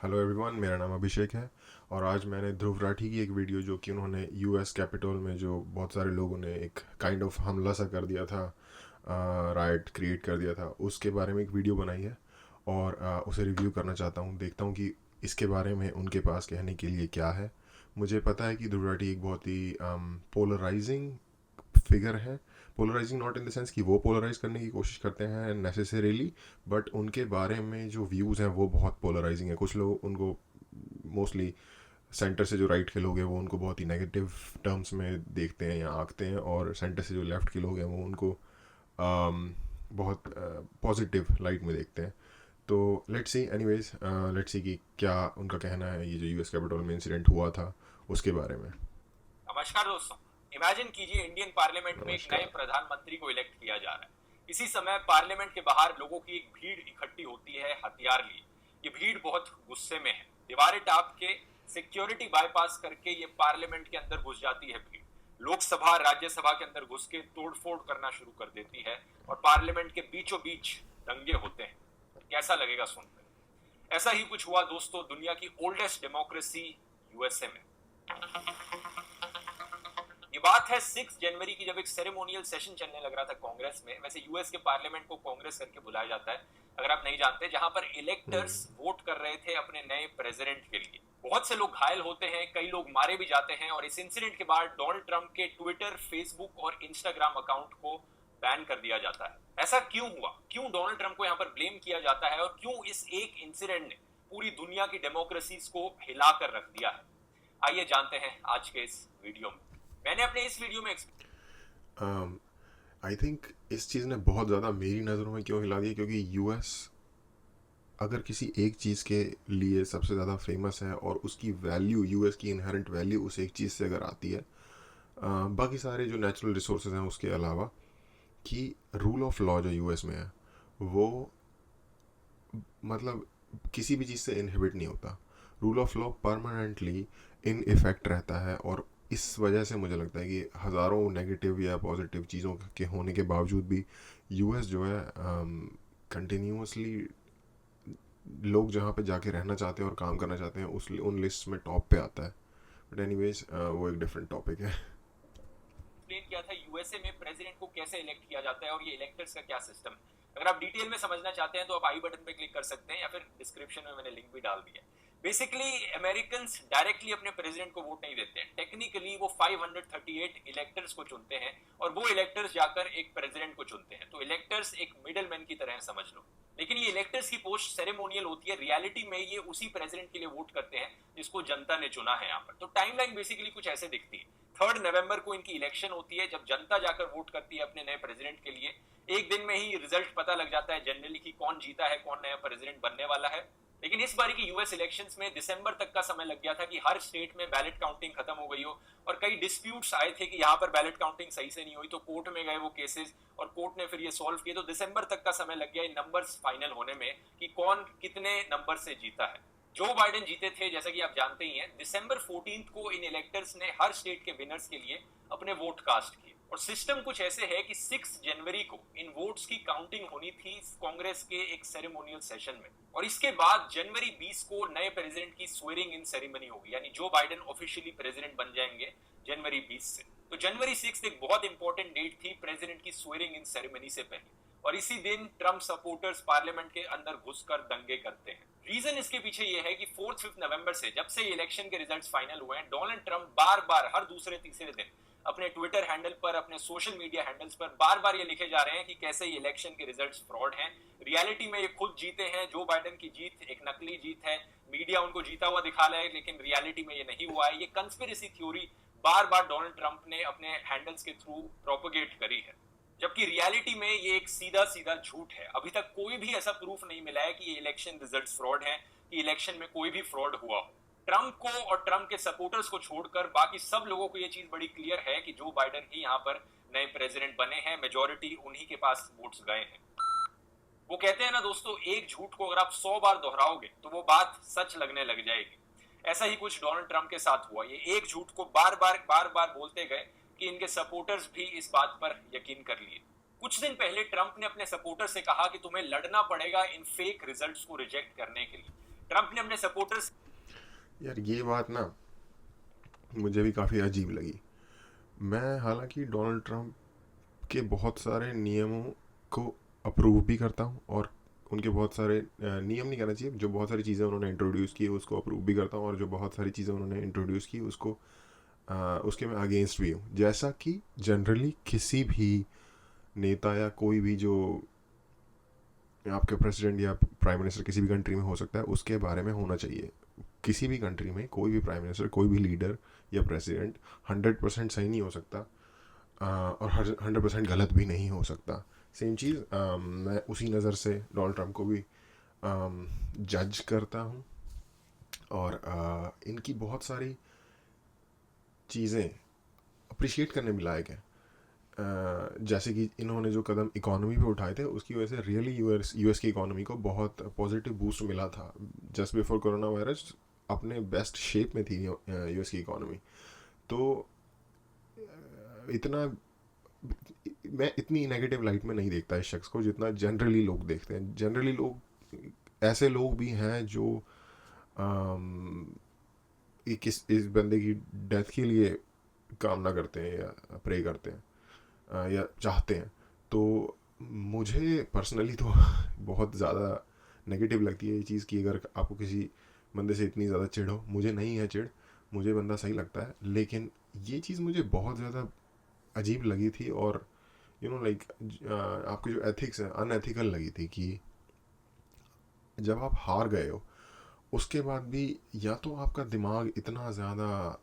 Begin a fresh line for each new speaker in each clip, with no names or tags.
Hello everyone, मेरा नाम अभिषेक है। और आज मैंने ध्रुव राठी की एक वीडियो, जो कि उन्होंने यूएस कैपिटल में जो बहुत सारे लोगों ने एक काइंड ऑफ हमला सा कर दिया था, राइट क्रिएट कर दिया था, उसके बारे में एक वीडियो बनाई है। और उसे रिव्यू करना चाहता हूँ, देखता हूँ कि इसके बारे में उनके पास कहने के लिए क्या है। मुझे पता है कि ध्रुव राठी एक बहुत ही पोलराइजिंग फिगर है। Polarising not in the sense कि वो पोलराइज करने की कोशिश करते हैं नेसेसरीली, बट उनके बारे में जो व्यूज़ हैं वो बहुत पोलराइजिंग है। कुछ लोग उनको मोस्टली सेंटर से जो राइट के लोग हैं वो उनको बहुत ही नेगेटिव टर्म्स में देखते हैं या आंकते हैं, और सेंटर से जो लेफ्ट के लोग हैं वो उनको बहुत पॉजिटिव लाइट में देखते हैं। तो let's see, anyways let's see कि क्या उनका कहना है ये जो यूएस कैपिटल में इंसिडेंट हुआ था उसके बारे में।
नमस्कार दोस्तों। इमेजिन कीजिए इंडियन पार्लियामेंट में एक नए
नमस्कार।
प्रधानमंत्री को इलेक्ट किया जा रहा है। इसी समय पार्लियामेंट के बाहर लोगों की एक भीड़ इकट्ठी होती है हथियार लिए। ये भीड़ बहुत गुस्से में है। दीवारें टाप के सिक्योरिटी बाईपास करके ये पार्लियामेंट के अंदर घुस जाती है भीड़। लोकसभा राज्यसभा के अंदर घुस के तोड़फोड़ करना शुरू कर देती है और पार्लियामेंट के बीचों बीच दंगे होते हैं। कैसा लगेगा सुनकर? ऐसा ही कुछ हुआ दोस्तों दुनिया की ओल्डेस्ट डेमोक्रेसी यूएसए में। ये बात है 6 जनवरी की, जब एक सेरेमोनियल सेशन चलने लग रहा था कांग्रेस में। वैसे यूएस के पार्लियामेंट को कांग्रेस करके बुलाया जाता है, अगर आप नहीं जानते, जहां पर इलेक्टर्स
हम्म।
वोट कर रहे थे अपने नए प्रेसिडेंट के लिए। बहुत से लोग घायल होते हैं, कई लोग मारे भी जाते हैं, और इस इंसिडेंट के बाद डोनाल्ड ट्रंप के ट्विटर, फेसबुक और इंस्टाग्राम अकाउंट को बैन कर दिया जाता है। ऐसा क्यों हुआ? क्यों डोनाल्ड ट्रंप को यहाँ पर ब्लेम किया जाता है, और क्यों इस एक इंसिडेंट ने पूरी दुनिया की डेमोक्रेसीज को हिलाकर रख दिया है? आइए जानते हैं आज के इस वीडियो में। मैंने अपने इस वीडियो में
आई थिंक इस चीज़ ने बहुत ज़्यादा मेरी नज़रों में क्यों हिला दिया, क्योंकि यूएस अगर किसी एक चीज़ के लिए सबसे ज़्यादा फेमस है और उसकी वैल्यू, यूएस की इनहेरेंट वैल्यू उस एक चीज़ से अगर आती है, बाकी सारे जो नेचुरल रिसोर्सेज हैं उसके अलावा, कि रूल ऑफ लॉ जो यूएस में है वो मतलब किसी भी चीज़ से इनहिबिट नहीं होता। Rule of law permanently in effect रहता है, और इस वजह से मुझे लगता है कि हज़ारों नेगेटिव या पॉजिटिव चीज़ों के होने के बावजूद भी यूएस जो है कंटिन्यूसली लोग जहाँ पे जाके रहना चाहते हैं और काम करना चाहते हैं उस उन लिस्ट में टॉप पे आता है। बट एनीवेज वो एक डिफरेंट टॉपिक है।
एक्सप्लेन किया था यूएसए में प्रेसिडेंट को कैसे इलेक्ट किया जाता है और ये इलेक्टर्स का क्या सिस्टम है। अगर आप डिटेल में समझना चाहते हैं तो आप आई बटन पे क्लिक कर सकते हैं, या फिर डिस्क्रिप्शन में मैंने लिंक भी डाल दिया। बेसिकली अमेरिकन डायरेक्टली अपने प्रेसिडेंट को वोट नहीं देते हैं। टेक्निकली वो 538 इलेक्टर्स को चुनते हैं, और वो इलेक्टर्स जाकर एक प्रेसिडेंट को चुनते हैं। तो इलेक्टर्स एक मिडल मैन की तरह समझ लो। लेकिन ये इलेक्टर्स की पोस्ट सेरेमोनियल होती है, रियलिटी में ये उसी प्रेसिडेंट के लिए वोट करते हैं जिसको जनता ने चुना है यहाँ पर। तो टाइमलाइन बेसिकली कुछ ऐसे दिखती है। 3 नवंबर को इनकी इलेक्शन होती है, जब जनता जाकर वोट करती है अपने नए प्रेसिडेंट के लिए। एक दिन में ही रिजल्ट पता लग जाता है जनरली कि कौन जीता है, कौन नया प्रेसिडेंट बनने वाला है। लेकिन इस बार की यूएस इलेक्शंस में दिसंबर तक का समय लग गया था कि हर स्टेट में बैलेट काउंटिंग खत्म हो गई हो, और कई डिस्प्यूट्स आए थे कि यहाँ पर बैलेट काउंटिंग सही से नहीं हुई, तो कोर्ट में गए वो केसेस, और कोर्ट ने फिर ये सॉल्व किए। तो दिसंबर तक का समय लग गया इन नंबर्स फाइनल होने में कि कौन कितने नंबर से जीता है। जो बाइडेन जीते थे, जैसा कि आप जानते ही हैं। दिसंबर 14 को इन इलेक्टर्स ने हर स्टेट के विनर्स के लिए अपने वोट कास्ट किए, और सिस्टम कुछ ऐसे है कि 6 जनवरी को इन वोट्स की काउंटिंग होनी थी कांग्रेस के एक सेरेमोनियल सेशन में, और इसके बाद जनवरी 20 को नए प्रेसिडेंट की स्वेरिंग इन सेरेमनी होगी, यानी जो बाइडेन ऑफिशियली प्रेसिडेंट बन जाएंगे जनवरी 20 से। तो जनवरी 6 एक बहुत इंपॉर्टेंट डेट थी प्रेसिडेंट की स्वेरिंग इन सेरेमनी से पहले, और इसी दिन ट्रंप सपोर्टर्स पार्लियामेंट के अंदर घुसकर दंगे करते हैं। रीजन इसके पीछे ये है कि 4-5 नवंबर से, जब से इलेक्शन के रिजल्ट्स फाइनल हुए हैं, डोनाल्ड ट्रंप बार बार हर दूसरे तीसरे दिन अपने ट्विटर हैंडल पर, अपने सोशल मीडिया हैंडल्स पर बार बार ये लिखे जा रहे हैं कि कैसे ये इलेक्शन के रिजल्ट्स फ्रॉड हैं। रियलिटी में ये खुद जीते हैं। जो बाइडेन की जीत एक नकली जीत है, मीडिया उनको जीता हुआ दिखा रहा है, लेकिन रियलिटी में ये नहीं हुआ है। ये कंस्पिरेसी थ्योरी बार बार डोनाल्ड ट्रंप ने अपने हैंडल्स के थ्रू प्रोपोगेट करी है, जबकि रियलिटी में ये एक सीधा सीधा झूठ है। अभी तक कोई भी ऐसा प्रूफ नहीं मिला है कि ये इलेक्शन रिजल्ट्स फ्रॉड हैं, कि इलेक्शन में कोई भी फ्रॉड हुआ हो। ट्रंप को और ट्रंप के सपोर्टर्स को छोड़कर बाकी सब लोगों को ये चीज बड़ी क्लियर है कि जो बाइडेन ही यहाँ पर नए प्रेसिडेंट बने हैं। मेजोरिटी उन्हीं के पास वोट्स गए हैं। वो कहते हैं ना दोस्तों, एक झूठ को अगर आप 100 बार दोहराओगे तो वो बात सच लगने लग जाएगी। ऐसा ही कुछ डोनाल्ड ट्रंप के साथ हुआ। ये एक झूठ को बार बार बोलते गए कि इनके सपोर्टर्स भी इस बात पर यकीन कर लिए। कुछ दिन पहले ट्रंप ने अपने सपोर्टर से कहा कि तुम्हें लड़ना पड़ेगा इन फेक रिजल्ट्स को रिजेक्ट करने के लिए। ट्रंप ने अपने सपोर्टर्स
यार ये बात ना मुझे भी काफ़ी अजीब लगी। मैं हालांकि डोनाल्ड ट्रंप के बहुत सारे नियमों को अप्रूव भी करता हूँ, और उनके बहुत सारे नियम नहीं कहना चाहिए, जो बहुत सारी चीज़ें उन्होंने इंट्रोड्यूस की उसको अप्रूव भी करता हूँ, और जो बहुत सारी चीज़ें उन्होंने इंट्रोड्यूस की उसको उसके मैं अगेंस्ट भी हूँ। जैसा कि जनरली किसी भी नेता या कोई भी जो आपके प्रेसिडेंट या प्राइम मिनिस्टर किसी भी कंट्री में हो सकता है, उसके बारे में होना चाहिए। किसी भी कंट्री में कोई भी प्राइम मिनिस्टर, कोई भी लीडर या प्रेसिडेंट 100% सही नहीं हो सकता, और 100% गलत भी नहीं हो सकता। सेम चीज़ मैं उसी नज़र से डोनाल्ड ट्रंप को भी जज करता हूँ, और इनकी बहुत सारी चीज़ें अप्रिशिएट करने भी लायक है। जैसे कि इन्होंने जो कदम इकोनॉमी पे उठाए थे उसकी वजह से रियली यूएस की इकोनॉमी को बहुत पॉजिटिव बूस्ट मिला था। जस्ट बिफोर कोरोना वायरस अपने बेस्ट शेप में थी यूएस की इकोनॉमी। तो इतना मैं इतनी नेगेटिव लाइट में नहीं देखता इस शख्स को जितना जनरली लोग देखते हैं। जनरली लोग, ऐसे लोग भी हैं जो इस बंदे की डेथ के लिए कामना करते हैं या प्रे करते हैं या चाहते हैं। तो मुझे पर्सनली तो बहुत ज़्यादा नेगेटिव लगती है ये चीज़ कि अगर आपको किसी बंदे से इतनी ज़्यादा चिढ़ हो। मुझे नहीं है चिढ़, मुझे बंदा सही लगता है, लेकिन ये चीज़ मुझे बहुत ज़्यादा अजीब लगी थी, और लाइक आपकी जो एथिक्स है अनएथिकल लगी थी कि जब आप हार गए हो उसके बाद भी या तो आपका दिमाग इतना ज़्यादा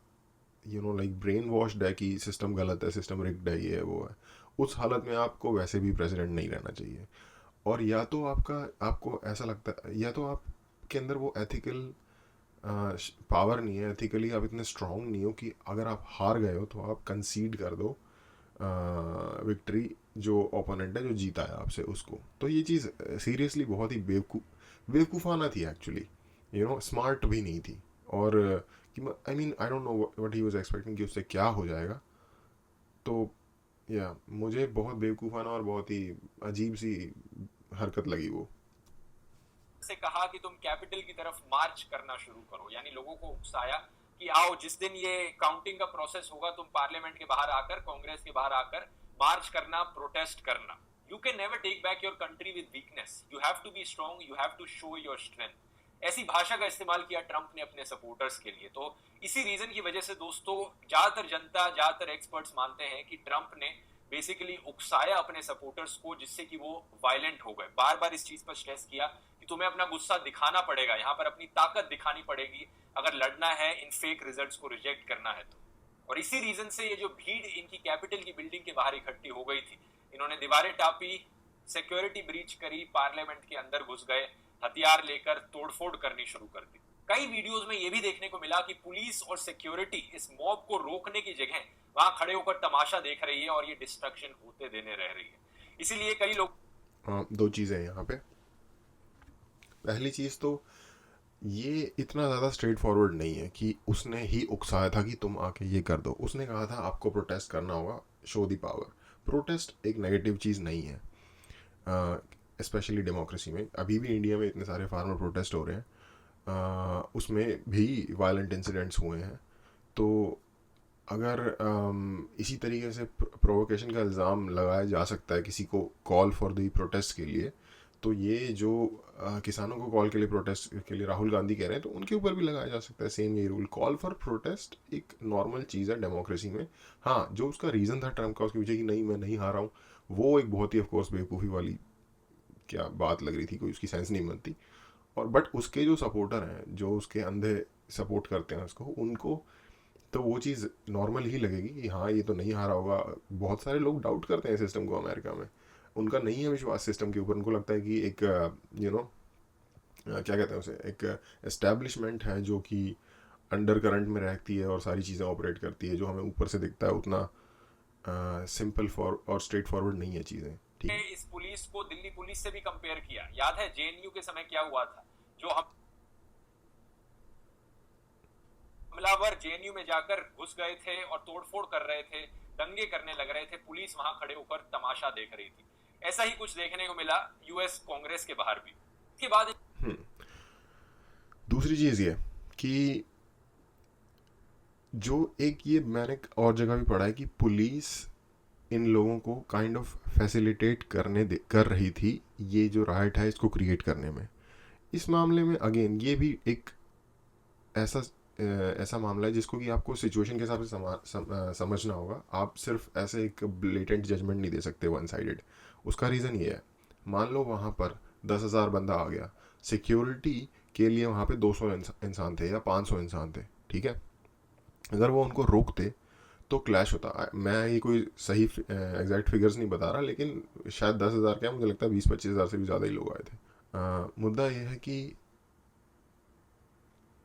लाइक ब्रेन वॉश्ड है कि सिस्टम गलत है, सिस्टम रिग्ड है, ये है वो है। उस हालत में आपको वैसे भी प्रेसिडेंट नहीं रहना चाहिए। और या तो आपको ऐसा लगता है, या तो आपके अंदर वो एथिकल पावर नहीं है, एथिकली आप इतने स्ट्रांग नहीं हो कि अगर आप हार गए हो तो आप कंसीड कर दो विक्ट्री जो ओपोनेंट है जो जीता है आपसे उसको। तो ये चीज़ सीरियसली बहुत ही बेवकूफ़ाना थी एक्चुअली। स्मार्ट भी नहीं थी। और कि I mean I don't know what he was expecting कि उससे क्या हो जाएगा। तो या मुझे बहुत बेवकूफ़ाना और बहुत ही अजीब सी हरकत लगी वो।
से कहा कि तुम कैपिटल की तरफ मार्च करना शुरू करो, यानी लोगों को उकसाया कि आओ जिस दिन ये काउंटिंग का प्रोसेस होगा तुम पार्लियामेंट के बाहर आकर, कांग्रेस के बाहर आकर मार्च करना, प्रोटेस्ट करना। You can never take back your country with weakness, you have to be strong, you have to show your strength. ऐसी भाषा का इस्तेमाल किया ट्रंप ने अपने सपोर्टर्स के लिए। तो इसी रीजन की वजह से दोस्तों ज्यादातर जनता, ज्यादातर एक्सपर्ट्स मानते हैं कि ट्रंप ने बेसिकली उकसाया अपने सपोर्टर्स को, जिससे कि वो वायलेंट हो गए। बार बार इस चीज पर स्ट्रेस किया कि तुम्हें अपना गुस्सा दिखाना पड़ेगा, यहाँ पर अपनी ताकत दिखानी पड़ेगी अगर लड़ना है, इन फेक रिजल्ट्स को रिजेक्ट करना है तो। और इसी रीजन से ये जो भीड़ इनकी कैपिटल की बिल्डिंग के बाहर इकट्ठी हो गई थी, इन्होंने दीवारें टापी, सिक्योरिटी ब्रीच करी, पार्लियामेंट के अंदर घुस गए, हथियार लेकर तोड़फोड़ करनी शुरू कर दी। कई वीडियोस में यह भी देखने को मिला कि पुलिस और सिक्योरिटी इस मॉब को रोकने की जगह वहां खड़े होकर तमाशा देख रही है और ये डिस्ट्रक्शन होते देने रह रही है। इसीलिए कई लोग
दो चीज़ें हैं यहाँ पे। पहली चीज़ तो ये इतना ज़्यादा स्ट्रेट फॉरवर्ड नहीं है कि उसने ही उकसाया था कि तुम आके ये कर दो। उसने कहा था आपको प्रोटेस्ट करना होगा, शो दी पावर। प्रोटेस्ट एक नेगेटिव चीज़ नहीं है, स्पेशली डेमोक्रेसी में। अभी भी इंडिया में इतने सारे फार्मर प्रोटेस्ट हो रहे हैं, उसमें भी वायलेंट इंसिडेंट्स हुए हैं। तो अगर इसी तरीके से प्रोवोकेशन का इल्ज़ाम लगाया जा सकता है किसी को कॉल फॉर दी प्रोटेस्ट के लिए, तो ये जो किसानों को कॉल के लिए, प्रोटेस्ट के लिए राहुल गांधी कह रहे हैं, तो उनके ऊपर भी लगाया जा सकता है सेम यही रूल। कॉल फॉर प्रोटेस्ट एक नॉर्मल चीज़ है डेमोक्रेसी में। हाँ, जो उसका रीज़न था ट्रम्प का उसके पीछे कि नहीं मैं नहीं हारा हूँ, वो एक बहुत ही ऑफकोर्स बेवकूफ़ी वाली क्या बात लग रही थी, कोई उसकी सेंस नहीं बनती। और बट उसके जो सपोर्टर हैं, जो उसके अंधे सपोर्ट करते हैं उसको, उनको तो वो चीज़ नॉर्मल ही लगेगी कि हाँ ये तो नहीं हारा होगा। बहुत सारे लोग डाउट करते हैं सिस्टम को अमेरिका में, उनका नहीं है विश्वास सिस्टम के ऊपर। उनको लगता है कि एक क्या कहते हैं उसे, एक एस्टैब्लिशमेंट है जो कि अंडर करंट में रहती है और सारी चीज़ें ऑपरेट करती है। जो हमें ऊपर से दिखता है उतना सिंपल और स्ट्रेट फॉरवर्ड नहीं है चीज़ें। ठीक है।
इस पुलिस को दिल्ली पुलिस से भी कंपेयर किया। याद है जेएनयू के समय क्या हुआ था, जो हमलावर जेएनयू में जाकर घुस गए थे और तोड़फोड़ कर रहे थे, दंगे करने लग रहे थे, पुलिस वहां खड़े होकर तमाशा देख रही थी। ऐसा ही कुछ देखने को मिला यूएस कांग्रेस के बाहर भी। इसके बाद
दूसरी चीज़ ये कि जो एक ये मैंने और जगह भी पढ़ा है कि पुलिस इन लोगों को काइंड ऑफ फैसिलिटेट कर रही थी ये जो राइट है इसको क्रिएट करने में। इस मामले में अगेन ये भी एक ऐसा ऐसा मामला है जिसको कि आपको सिचुएशन के हिसाब से समझना होगा। आप सिर्फ ऐसे एक ब्लेटेंट जजमेंट नहीं दे सकते वन साइडेड। उसका रीज़न ये है, मान लो वहाँ पर 10,000 बंदा आ गया, सिक्योरिटी के लिए वहाँ पे 200 इंसान थे या 500 इंसान थे, ठीक है। अगर वो उनको रोकते तो क्लैश होता। मैं ये कोई सही एग्जैक्ट फिगर्स नहीं बता रहा, लेकिन शायद 10,000 क्या, मुझे लगता है 20-25 हज़ार से भी ज़्यादा ही लोग आए थे। मुद्दा ये है कि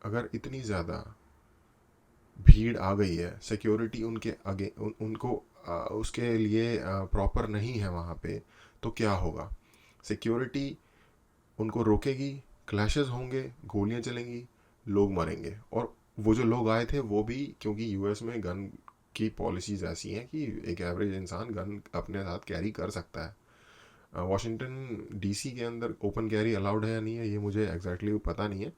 अगर इतनी ज़्यादा भीड़ आ गई है, सिक्योरिटी उनके आगे उनको उसके लिए प्रॉपर नहीं है वहाँ पे, तो क्या होगा? सिक्योरिटी उनको रोकेगी, क्लैशेस होंगे, गोलियां चलेंगी, लोग मरेंगे। और वो जो लोग आए थे वो भी, क्योंकि यूएस में गन की पॉलिसीज ऐसी हैं कि एक एवरेज इंसान गन अपने साथ कैरी कर सकता है। वॉशिंगटन डीसी के अंदर ओपन कैरी अलाउड है या नहीं है ये मुझे एग्जैक्टली पता नहीं है,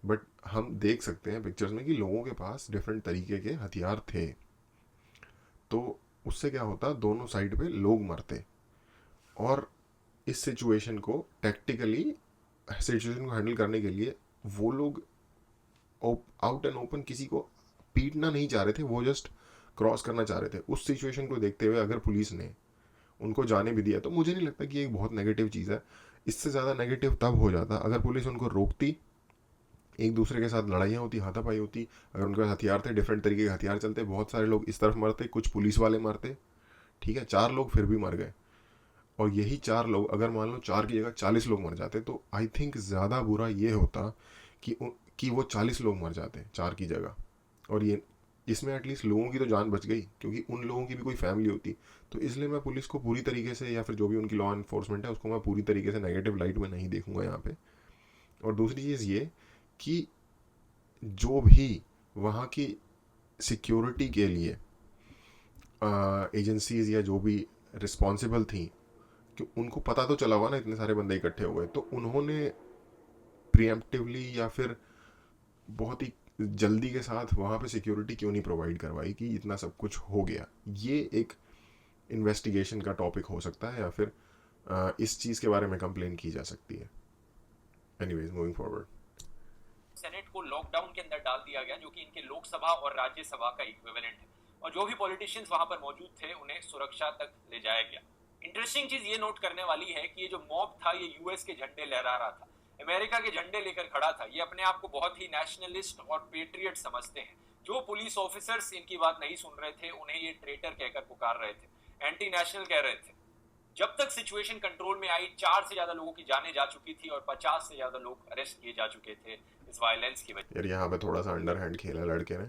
बट हम देख सकते हैं पिक्चर्स में कि लोगों के पास डिफरेंट तरीके के हथियार थे। तो उससे क्या होता, दोनों साइड पे लोग मरते। और इस सिचुएशन को टैक्टिकली सिचुएशन को हैंडल करने के लिए वो लोग आउट एंड ओपन किसी को पीटना नहीं चाह रहे थे, वो जस्ट क्रॉस करना चाह रहे थे। उस सिचुएशन को देखते हुए अगर पुलिस ने उनको जाने भी दिया तो मुझे नहीं लगता कि ये एक बहुत नेगेटिव चीज़ है। इससे ज़्यादा नेगेटिव तब हो जाता अगर पुलिस उनको रोकती, एक दूसरे के साथ लड़ाइयाँ होती, हाथापाई होती। अगर उनके पास हथियार थे, डिफरेंट तरीके के हथियार चलते, बहुत सारे लोग इस तरफ मरते, कुछ पुलिस वाले मरते, ठीक है, 4 लोग फिर भी मर गए। और यही 4 लोग अगर मान लो 4 की जगह 40 लोग मर जाते, तो आई थिंक ज़्यादा बुरा ये होता कि वो 40 लोग मर जाते 4 की जगह। और ये इसमें एटलीस्ट लोगों की तो जान बच गई, क्योंकि उन लोगों की भी कोई फैमिली होती। तो इसलिए मैं पुलिस को पूरी तरीके से, या फिर जो भी उनकी लॉ इन्फोर्समेंट है उसको मैं पूरी तरीके से नेगेटिव लाइट में नहीं देखूंगा यहाँ पे। और दूसरी चीज़ ये कि जो भी वहाँ की सिक्योरिटी के लिए एजेंसीज या जो भी रिस्पॉन्सिबल थी, कि उनको पता तो चला हुआ ना इतने सारे बंदे इकट्ठे हुए, तो उन्होंने प्रिएम्प्टिवली या फिर बहुत ही जल्दी के साथ वहाँ पे सिक्योरिटी क्यों नहीं प्रोवाइड करवाई कि इतना सब कुछ हो गया। ये एक इन्वेस्टिगेशन का टॉपिक हो सकता है, या फिर इस चीज़ के बारे में कंप्लेन की जा सकती है। Anyways, moving forward.
सेनेट को लॉकडाउन के अंदर डाल दिया गया, जो कि इनके लोकसभा और राज्यसभा का इक्विवेलेंट है, और जो भी पॉलिटिशियंस वहां पर मौजूद थे उन्हें सुरक्षा तक ले जाया गया। इंटरेस्टिंग चीज ये नोट करने वाली है कि ये जो मॉब था ये यूएस के झंडे लहरा रहा था, अमेरिका के झंडे लेकर खड़ा था। ये अपने आप को बहुत ही नेशनलिस्ट और पेट्रियट समझते हैं। जो पुलिस ऑफिसर्स इनकी बात नहीं सुन रहे थे उन्हें ये ट्रेटर कहकर पुकार रहे थे, एंटी नेशनल कह रहे थे। जब तक सिचुएशन कंट्रोल में आई, 4 से ज्यादा लोगों की जानें जा चुकी थी और 50 से ज्यादा लोग अरेस्ट किए जा चुके थे इस वायलेंस की वजह।
यार यहाँ पे थोड़ा सा अंडर हैंड खेला लड़के ने।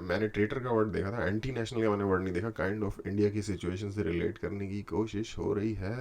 मैंने ट्रेटर का वर्ड देखा था, एंटी नेशनल का मैंने वर्ड नहीं देखा। काइंड ऑफ इंडिया की सिचुएशन से रिलेट करने की कोशिश हो रही है।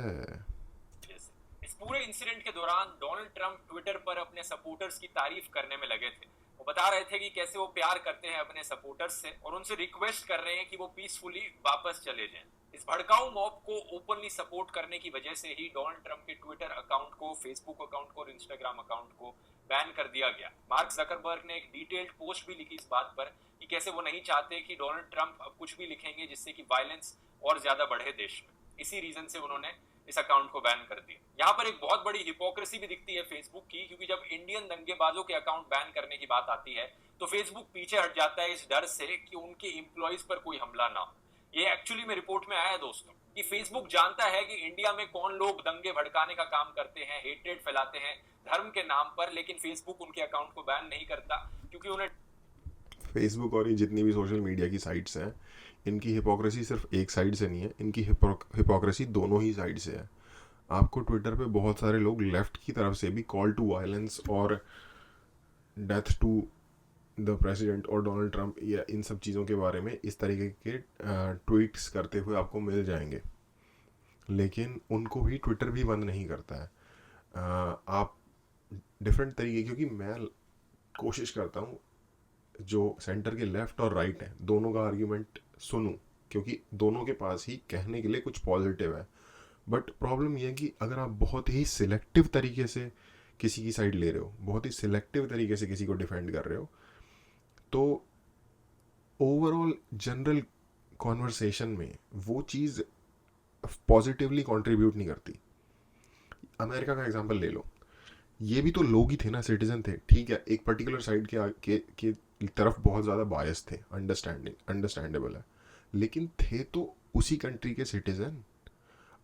इस पूरे इंसिडेंट के दौरान डोनाल्ड ट्रंप ट्विटर पर अपने सपोर्टर्स की तारीफ करने में लगे थे। वो बता रहे थे कि कैसे वो प्यार करते हैं अपने सपोर्टर्स से, और उनसे रिक्वेस्ट कर रहे हैं कि वो पीसफुली वापस चले जाएं। इस भड़काऊ मॉब को ओपनली सपोर्ट करने की वजह से ही डोनाल्ड ट्रंप के ट्विटर अकाउंट को, फेसबुक अकाउंट को और इंस्टाग्राम अकाउंट को बैन कर दिया गया। मार्क जकरबर्ग ने एक डिटेल्ड पोस्ट भी लिखी इस बात पर कि कैसे वो नहीं चाहते कि डोनाल्ड ट्रंप अब कुछ भी लिखेंगे जिससे कि वायलेंस और ज्यादा बढ़े देश में। इसी रीजन से उन्होंने इस अकाउंट को बैन कर दिया। यहाँ पर एक बहुत बड़ी हिपोक्रेसी भी दिखती है फेसबुक की, क्योंकि जब इंडियन दंगेबाजों के अकाउंट बैन करने की बात आती है तो फेसबुक पीछे हट जाता है इस डर से कि उनके एम्प्लॉइज पर कोई हमला ना हो। ये एक्चुअली में रिपोर्ट में आया है दोस्तों कि फेसबुक जानता है कि इंडिया में कौन लोग दंगे भड़काने का काम करते हैं, हेट्रेड फैलाते हैं धर्म के नाम पर, लेकिन फेसबुक उनके अकाउंट को बैन नहीं करता क्योंकि उन्हें
फेसबुक और ये जितनी भी सोशल मीडिया की साइट्स हैं, इनकी हिपोक्रेसी सिर्फ एक साइड से नहीं है, इनकी हिपोक्रेसी दोनों ही साइड से है। आपको ट्विटर पे बहुत सारे लोग लेफ्ट की तरफ से भी कॉल टू वायलेंस और डेथ टू द प्रेसिडेंट और डोनाल्ड ट्रंप या इन सब चीज़ों के बारे में इस तरीके के ट्वीट्स करते हुए आपको मिल जाएंगे, लेकिन उनको भी ट्विटर भी बंद नहीं करता है। आप डिफरेंट तरीके, क्योंकि मैं कोशिश करता हूँ जो सेंटर के लेफ्ट और राइट है दोनों का आर्ग्यूमेंट सुनूं, क्योंकि दोनों के पास ही कहने के लिए कुछ पॉजिटिव है। बट प्रॉब्लम यह है कि अगर आप बहुत ही सिलेक्टिव तरीके से किसी की साइड ले रहे हो, बहुत ही सिलेक्टिव तरीके से किसी को डिफेंड कर रहे हो, तो ओवरऑल जनरल कॉन्वर्सेशन में वो चीज़ पॉजिटिवली कंट्रीब्यूट नहीं करती। अमेरिका का एग्जांपल ले लो, ये भी तो लोग ही थे ना, सिटीजन थे, ठीक है, एक पर्टिकुलर साइड के तरफ बहुत ज़्यादा बायस थे, अंडरस्टैंडेबल है, लेकिन थे तो उसी कंट्री के सिटीजन,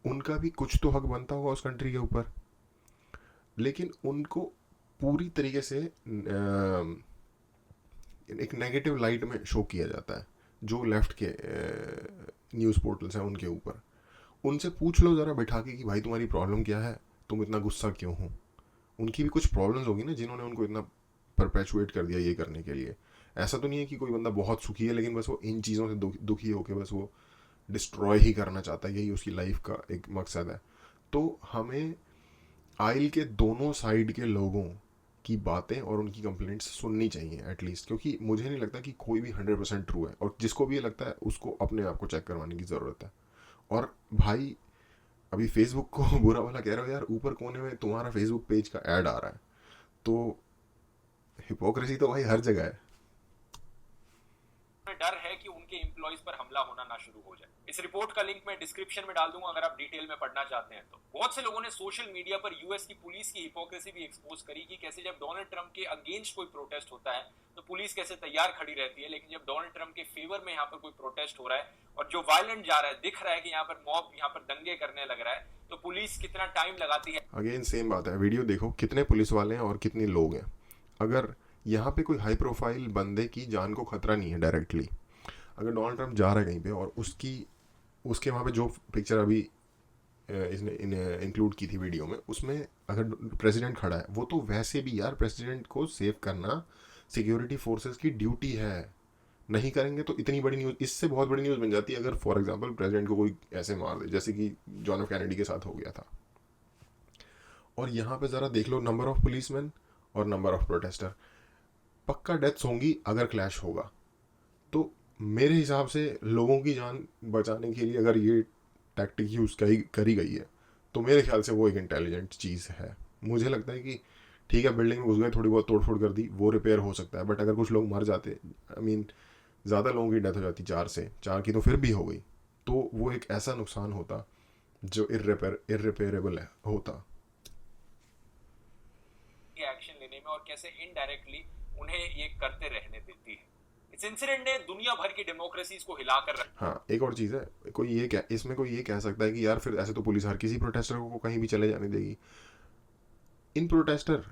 उनका भी कुछ तो हक बनता होगा उस कंट्री के ऊपर। लेकिन उनको पूरी तरीके से एक नेगेटिव लाइट में शो किया जाता है, जो लेफ्ट के न्यूज़ पोर्टल्स हैं उनके ऊपर। उनसे पूछ लो ज़रा बैठा के कि भाई तुम्हारी प्रॉब्लम क्या है, तुम इतना गुस्सा क्यों हो। उनकी भी कुछ प्रॉब्लम्स होगी ना, जिन्होंने उनको इतना परपेचुएट कर दिया ये करने के लिए। ऐसा तो नहीं है कि कोई बंदा बहुत सुखी है लेकिन बस वो इन चीज़ों से दुखी होकर बस वो डिस्ट्रॉय ही करना चाहता है, यही उसकी लाइफ का एक मकसद है। तो हमें आइल के दोनों साइड के लोगों की बातें और उनकी कंप्लेंट्स सुननी चाहिए एटलीस्ट, क्योंकि मुझे नहीं लगता कि कोई भी 100% ट्रू है, और जिसको भी ये लगता है उसको अपने आप को चेक करवाने की ज़रूरत है। और भाई अभी फेसबुक को बुरा वाला कह रहे हो यार, ऊपर कोने में तुम्हारा फेसबुक पेज का ऐड आ रहा है, तो हिपोक्रेसी तो भाई हर जगह है।
डर है कि उनके एम्प्लॉइज पर हमला होना ना शुरू हो जाए। इस रिपोर्ट का लिंक मैं डिस्क्रिप्शन में डाल दूंगा अगर आप डिटेल में पढ़ना चाहते हैं तो। बहुत से लोगों ने सोशल मीडिया पर यूएस की पुलिस की हिपोक्रेसी भी एक्सपोज करी कि कैसे जब डोनाल्ड ट्रंप के अगेंस्ट कोई प्रोटेस्ट होता है तो पुलिस कैसे तैयार खड़ी रहती है, लेकिन जब डोनाल्ड ट्रंप के फेवर में यहाँ पर कोई प्रोटेस्ट हो रहा है और जो वायलेंट जा रहा है, दिख रहा है कि यहाँ पर मॉब यहाँ पर दंगे करने लग रहा है, तो पुलिस कितना टाइम लगाती है।
अगेन सेम बात है, वीडियो देखो कितने पुलिस वाले हैं और कितने लोग हैं। अगर यहाँ पे कोई हाई प्रोफाइल बंदे की जान को खतरा नहीं है डायरेक्टली, अगर डोनाल्ड ट्रंप जा रहा है कहीं पे और उसके वहाँ पे जो पिक्चर अभी इसने इंक्लूड की थी वीडियो में, उसमें अगर प्रेसिडेंट खड़ा है, वो तो वैसे भी यार प्रेसिडेंट को सेव करना सिक्योरिटी फोर्सेस की ड्यूटी है। नहीं करेंगे तो इतनी बड़ी न्यूज़, इससे बहुत बड़ी न्यूज़ बन जाती है अगर फॉर एग्जांपल प्रेसिडेंट को कोई ऐसे मार दे जैसे कि जॉन एफ कैनेडी के साथ हो गया था। और यहाँ पे ज़रा देख लो नंबर ऑफ पुलिसमैन और नंबर ऑफ प्रोटेस्टर, पक्का डेथ्स होंगी अगर क्लैश होगा। तो मेरे हिसाब से लोगों की जान बचाने के लिए अगर ये टैक्टिक यूज़ करी गई है तो मेरे ख्याल से वो एक इंटेलिजेंट चीज़ है। मुझे लगता है कि ठीक है, बिल्डिंग में घुस गए, थोड़ी बहुत तोड़फोड़ कर दी, वो रिपेयर हो सकता है, बट अगर कुछ लोग मर जाते, आई मीन ज़्यादा लोगों की डेथ हो जाती, 4 की तो फिर भी हो गई, तो वो एक ऐसा नुकसान होता जो इर्रिपेयरेबल होता।
एक्शन लेने में और कैसे इनडायरेक्टली उन्हें ये करते रहने देती है। इस इंसिडेंट ने दुनिया भर की डेमोक्रेसीज को हिलाकर रखा।
हाँ, एक और चीज़ है, इसमें कोई ये कह सकता है कि यार फिर ऐसे तो पुलिस हर किसी प्रोटेस्टर को कहीं भी चले जाने देगी। इन प्रोटेस्टर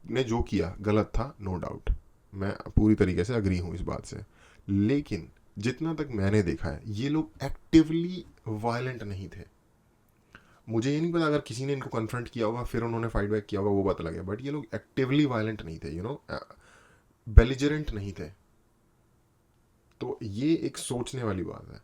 ने जो किया गलत था, नो डाउट, मैं पूरी तरीके से अग्री हूँ इस बात से, लेकिन जितना तक मैंने देखा है ये लोग एक्टिवली वायलेंट नहीं थे। मुझे ये नहीं पता अगर किसी ने इनको कन्फ्रंट किया होगा फिर उन्होंने फाइट बैक किया होगा, वो बात लगे, बट ये लोग एक्टिवली वायलेंट नहीं थे, बेलिजरेंट नहीं थे। तो ये एक सोचने वाली बात है।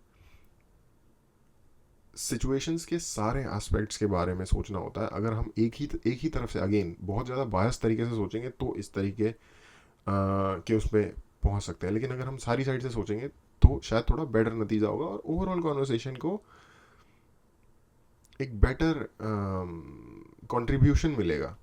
सिचुएशंस के सारे एस्पेक्ट्स के बारे में सोचना होता है। अगर हम एक ही तरफ से अगेन बहुत ज़्यादा बायस तरीके से सोचेंगे तो इस तरीके के उस पर पहुँच सकते हैं, लेकिन अगर हम सारी साइड से सोचेंगे तो शायद थोड़ा बेटर नतीजा होगा और ओवरऑल कॉन्वर्सेशन को एक बेटर कंट्रीब्यूशन मिलेगा।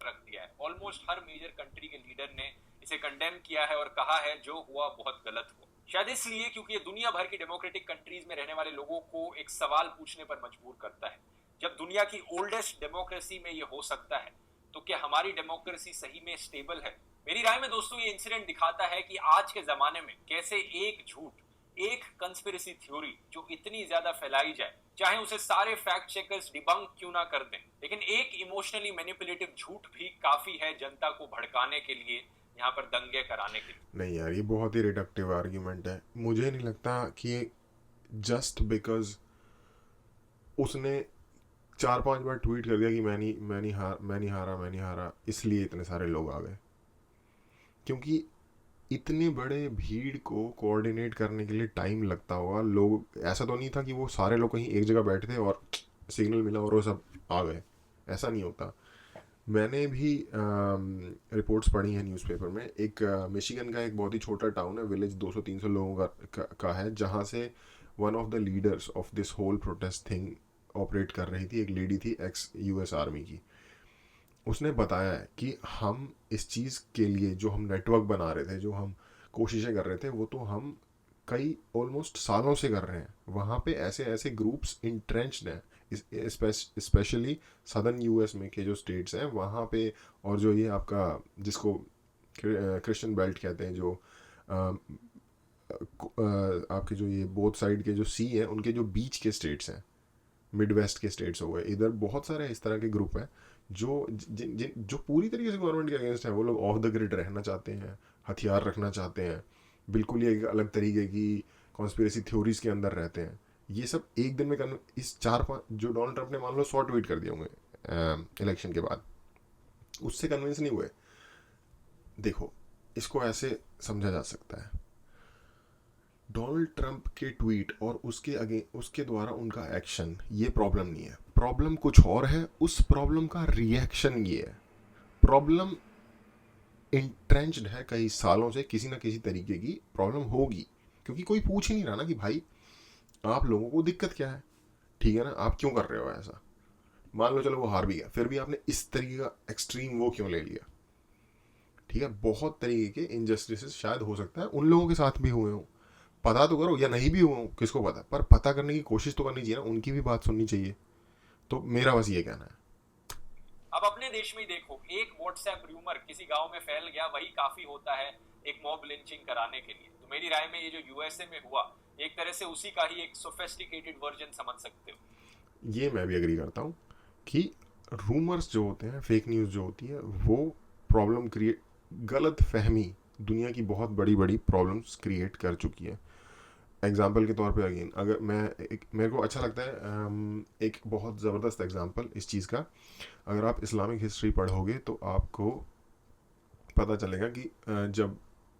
रख दिया है। ऑलमोस्ट हर मेजर कंट्री के लीडर ने इसे कंडेम किया है और कहा है जो हुआ बहुत गलत हुआ। शायद इसलिए क्योंकि ये दुनिया भर की डेमोक्रेटिक कंट्रीज में रहने वाले लोगों को एक सवाल पूछने पर मजबूर करता है। जब दुनिया की ओल्डेस्ट डेमोक्रेसी में ये हो सकता है तो क्या हमारी डेमोक्रेसी सही में स्टेबल है? मेरी राय में दोस्तों ये इंसिडेंट दिखाता है कि आज के जमाने में कैसे एक झूठ, एक कंस्पिरेसी थ्योरी जो इतनी ज्यादा फैलाई जाए, चाहे उसे सारे फैक्ट चेकर्स डिबंक क्यों ना कर दें, लेकिन एक इमोशनली मैनिपुलेटिव झूठ भी काफी है जनता को भड़काने के लिए, यहाँ पर दंगे कराने के लिए।
नहीं यार, ये बहुत ही रिडक्टिव आर्ग्यूमेंट है। मुझे नहीं लगता कि जस्ट बिकॉज उसने 4-5 बार ट्वीट कर दिया कि मैं नहीं हारा इसलिए इतने सारे लोग आ गए, क्योंकि इतने बड़े भीड़ को कोऑर्डिनेट करने के लिए टाइम लगता होगा। लोग, ऐसा तो नहीं था कि वो सारे लोग कहीं एक जगह बैठे थे और सिग्नल मिला और वो सब आ गए, ऐसा नहीं होता। मैंने भी रिपोर्ट्स पढ़ी हैं न्यूज़पेपर में। एक मिशिगन का एक बहुत ही छोटा टाउन है, विलेज 200-300 लोगों का है, जहाँ से one of the leaders of this whole protest thing operate कर रही थी। एक लेडी थी, एक्स US आर्मी की। उसने बताया है कि हम इस चीज़ के लिए जो हम नेटवर्क बना रहे थे, जो हम कोशिशें कर रहे थे, वो तो हम कई ऑलमोस्ट सालों से कर रहे हैं। वहाँ पे ऐसे ऐसे ग्रुप्स इंट्रेंच्ड हैं, स्पेशली सदर्न यूएस में के जो स्टेट्स हैं वहाँ पे, और जो ये आपका जिसको क्रिश्चियन बेल्ट कहते हैं, जो आपके जो ये बोथ साइड के जो सी हैं उनके जो बीच के स्टेट्स हैं, मिड वेस्ट के स्टेट्स हो गए, इधर बहुत सारे इस तरह के ग्रुप हैं जो जो पूरी तरीके से गवर्नमेंट के अगेंस्ट है। वो लोग ऑफ द ग्रिड रहना चाहते हैं, हथियार रखना चाहते हैं, बिल्कुल ही एक अलग तरीके की कॉन्स्पिरेसी थ्योरीज के अंदर रहते हैं। ये सब एक दिन में इस 4-5 जो डोनाल्ड ट्रंप ने मान लो 100 ट्वीट कर दिए होंगे इलेक्शन के बाद, उससे कन्विंस नहीं हुए। देखो, इसको ऐसे समझा जा सकता है, डोनाल्ड ट्रंप के ट्वीट और उसके द्वारा उनका एक्शन ये प्रॉब्लम नहीं है। प्रॉब्लम कुछ और है, उस प्रॉब्लम का रिएक्शन ये है। प्रॉब्लम इंट्रेंच्ड है कई सालों से, किसी ना किसी तरीके की प्रॉब्लम होगी, क्योंकि कोई पूछ ही नहीं रहा ना कि भाई आप लोगों को दिक्कत क्या है, ठीक है ना, आप क्यों कर रहे हो ऐसा। मान लो चलो वो हार भी गया, फिर भी आपने इस तरीके का एक्सट्रीम वो क्यों ले लिया, ठीक है। बहुत तरीके के इनजस्टिस शायद हो सकता है उन लोगों के साथ भी हुए हों, पता तो करो, या नहीं भी हुआ, किसको पता, पर पता करने की कोशिश तो करनी चाहिए ना, उनकी भी बात सुननी चाहिए। तो मेरा बस ये कहना है।
अब अपने देश में ही देखो, एक व्हाट्सएप रूमर किसी गांव में फैल गया, वही काफी होता है एक मॉब लिंचिंग कराने के लिए। तो मेरी राय में ये जो यूएसए में हुआ, एक तरह से उसी का ही एक सोफिस्टिकेटेड वर्जन समझ सकते हो।
ये मैं भी एग्री करता हूँ कि रूमर्स जो होते हैं, फेक न्यूज़ जो होती है, वो प्रॉब्लम क्रिएट, गलत फहमी दुनिया की बहुत बड़ी बड़ी प्रॉब्लम्स क्रिएट कर चुकी है। एग्जाम्पल के तौर पे अगेन, अगर मेरे को अच्छा लगता है एक बहुत ज़बरदस्त एग्जाम्पल इस चीज़ का, अगर आप इस्लामिक हिस्ट्री पढ़ोगे तो आपको पता चलेगा कि जब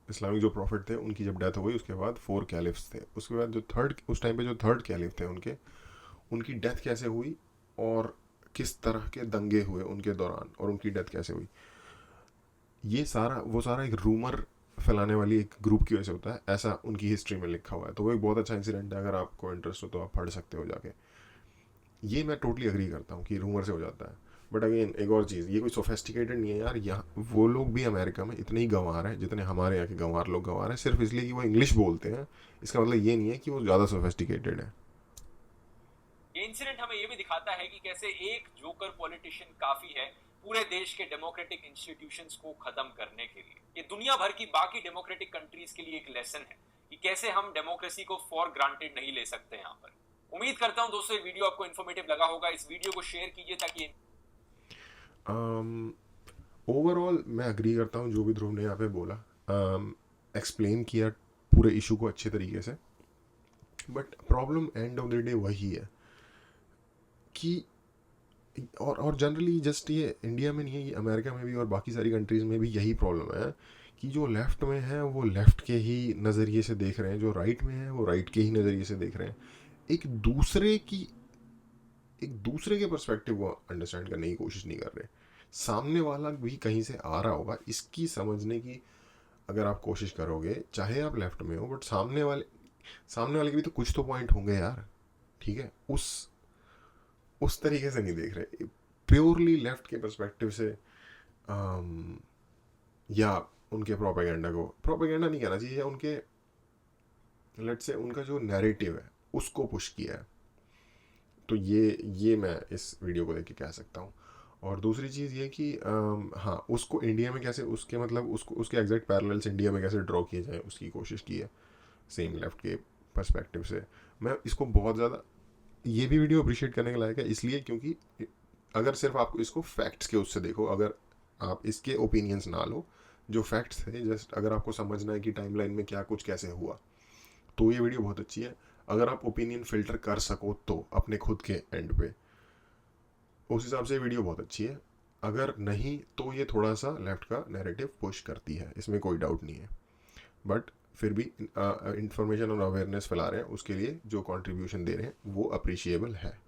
इस्लामिक जो प्रॉफिट थे उनकी जब डेथ हो गई, उसके बाद 4 कैलिफ्स थे, उसके बाद जो उस टाइम पे जो थर्ड कैलिफ थे उनकी डेथ कैसे हुई, और किस तरह के दंगे हुए उनके दौरान, और उनकी डेथ कैसे हुई, ये सारा एक रूमर फैलाने वाली एक ग्रुप की वजह से होता है, ऐसा उनकी हिस्ट्री में लिखा हुआ है। तो वो एक बहुत अच्छा इंसिडेंट है, अगर आपको इंटरेस्ट हो तो आप पढ़ सकते हो जाके। ये मैं टोटली अग्री करता हूँ कि रूमर से हो जाता है। बट अगेन एक और चीज़, ये कोई सोफेस्टिकेटेड नहीं है यार। यहाँ वो लोग भी अमेरिका में इतने ही गंवार हैं जितने हमारे यहाँ के गंवार लोग गंवार हैं। सिर्फ इसलिए कि वो इंग्लिश बोलते हैं, इसका मतलब ये नहीं है कि वो ज़्यादा सोफेस्टिकेटेड है।
ये इंसिडेंट हमें ये भी दिखाता है कि कैसे एक जोकर पॉलिटिशियन काफी है पूरे देश के डेमोक्रेटिक इंस्टीट्यूशंस को खत्म करने के लिए। ये दुनिया भर की बाकी डेमोक्रेटिक कंट्रीज के लिए एक लेसन है कि कैसे हम डेमोक्रेसी को फॉर ग्रांटेड नहीं ले सकते यहाँ पर। उम्मीद करता हूँ दोस्तों ये वीडियो आपको इन्फॉर्मेटिव लगा होगा। इस वीडियो को शेयर कीजिए ताकि
ओवरऑल मैं अग्री करता हूँ जो भी ध्रुव ने यहाँ पे बोला, एक्सप्लेन किया पूरे इशू को अच्छे तरीके से। But problem end of the day वही है कि, और जनरली जस्ट ये इंडिया में नहीं है, ये अमेरिका में भी और बाकी सारी कंट्रीज़ में भी यही प्रॉब्लम है कि जो लेफ़्ट में है वो लेफ़्ट के ही नज़रिए से देख रहे हैं, जो राइट में है वो राइट के ही नज़रिए से देख रहे हैं। एक दूसरे के पर्सपेक्टिव को अंडरस्टैंड करने की कोशिश नहीं कर रहे। सामने वाला भी कहीं से आ रहा होगा, इसकी समझने की अगर आप कोशिश करोगे, चाहे आप लेफ़्ट में हो, बट सामने वाले के भी तो कुछ तो पॉइंट होंगे यार, ठीक है। उस तरीके से नहीं देख रहे, प्योरली लेफ्ट के पर्सपेक्टिव से, या उनके प्रोपेगेंडा नहीं कहना चाहिए, उनके लेट्स से उनका जो नैरेटिव है उसको पुश किया है। तो ये मैं इस वीडियो को देख के कह सकता हूँ। और दूसरी चीज़ ये कि हाँ, उसको इंडिया में कैसे, उसके मतलब उसके एग्जैक्ट पैरेलल्स इंडिया में कैसे ड्रॉ किए जाए उसकी कोशिश की है, सेम लेफ्ट के पर्सपेक्टिव से। मैं इसको बहुत ज़्यादा, ये भी वीडियो अप्रिशिएट करने के लायक है इसलिए क्योंकि अगर सिर्फ आप इसको फैक्ट्स के उससे देखो, अगर आप इसके ओपिनियंस ना लो, जो फैक्ट्स थे, जस्ट अगर आपको समझना है कि टाइमलाइन में क्या कुछ कैसे हुआ, तो ये वीडियो बहुत अच्छी है। अगर आप ओपिनियन फिल्टर कर सको तो अपने खुद के एंड पे, उस हिसाब से वीडियो बहुत अच्छी है। अगर नहीं तो ये थोड़ा सा लेफ्ट का नैरेटिव पुश करती है, इसमें कोई डाउट नहीं है। बट फिर भी इंफॉर्मेशन और अवेयरनेस फैला रहे हैं, उसके लिए जो कंट्रीब्यूशन दे रहे हैं वो अप्रिशिएबल है।